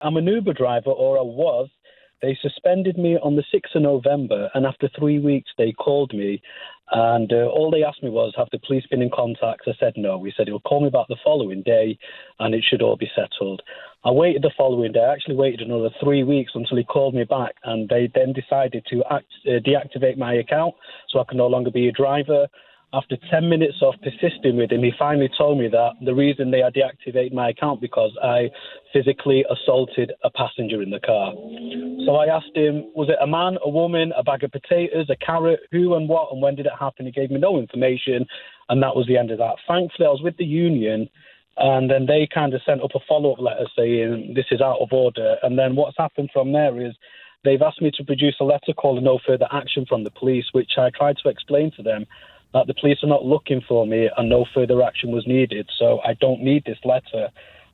I'm an Uber driver, or I was. They suspended me on the 6th of November, and after 3 weeks, they called me, and all they asked me was, have the police been in contact? I said no. He said he'll call me back the following day, and it should all be settled. I waited the following day. I actually waited another 3 weeks until he called me back, and they then decided to deactivate my account so I can no longer be a driver. After 10 minutes of persisting with him, he finally told me that the reason they had deactivated my account because I physically assaulted a passenger in the car. So I asked him, was it a man, a woman, a bag of potatoes, a carrot, who and what, and when did it happen? He gave me no information, and that was the end of that. Thankfully, I was with the union, and then they kind of sent up a follow-up letter saying this is out of order. And then what's happened from there is they've asked me to produce a letter called no further action from the police, which I tried to explain to them that the police are not looking for me and no further action was needed, so I don't need this letter.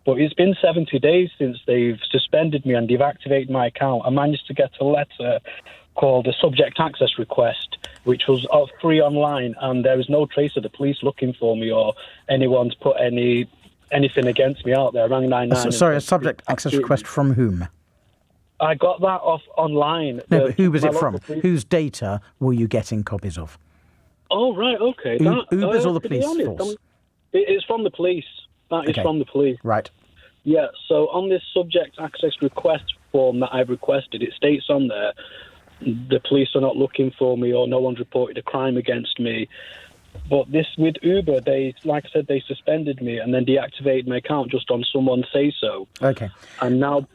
But it's been 70 days since they've suspended me and deactivated my account. I managed to get a letter called a subject access request, which was free online, and there is no trace of the police looking for me or anyone's put anything against me out there. I rang 99. Sorry, a subject access request from whom? I got that off online. No, but who was it from? Whose data were you getting copies of? Oh, right, okay. Uber's or the police force? It's from the police. That is from the police. Right. Yeah, so on this subject access request form that I've requested, it states on there, the police are not looking for me or no one's reported a crime against me. But this with Uber, like I said, they suspended me and then deactivated my account just on someone say so. Okay. And now...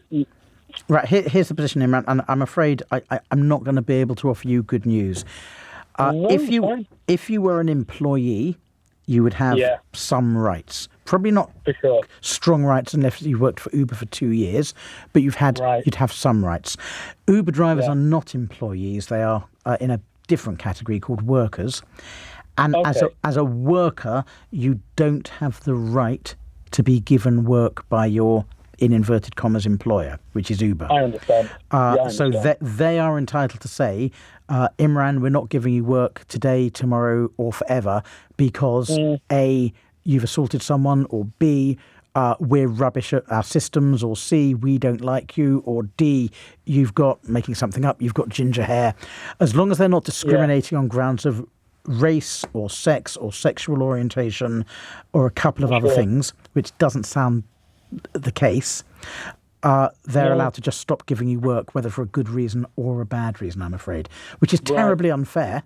Right, here's the position, Imran, and I'm afraid I'm not going to be able to offer you good news. If you were an employee, you would have some rights. Probably not strong rights unless you worked for Uber for 2 years, but you'd have some rights. Uber drivers are not employees. They are in a different category called workers. And as a worker, you don't have the right to be given work by your, in inverted commas, employer, which is Uber. I understand. So they are entitled to say, Imran, we're not giving you work today, tomorrow, or forever because A, you've assaulted someone, or B, we're rubbish at our systems, or C, we don't like you, or D, you've got, making something up, you've got ginger hair. As long as they're not discriminating on grounds of race or sex or sexual orientation or a couple of other things, which doesn't sound the case, they're allowed to just stop giving you work, whether for a good reason or a bad reason, I'm afraid, which is terribly unfair.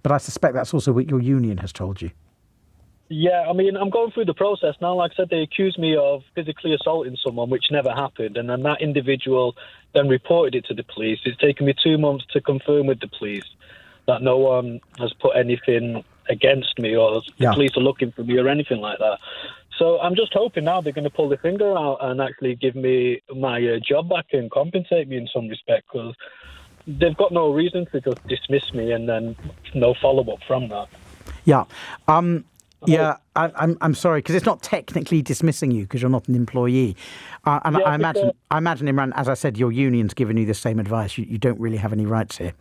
But I suspect that's also what your union has told you. Yeah, I mean, I'm going through the process now. Like I said, they accused me of physically assaulting someone, which never happened. And then that individual then reported it to the police. It's taken me 2 months to confirm with the police that no one has put anything against me or the police are looking for me or anything like that. So I'm just hoping now they're going to pull the finger out and actually give me my job back and compensate me in some respect, because they've got no reason to just dismiss me and then no follow-up from that. Yeah. I'm sorry, because it's not technically dismissing you because you're not an employee. I imagine, Imran, as I said, your union's given you the same advice. You don't really have any rights here.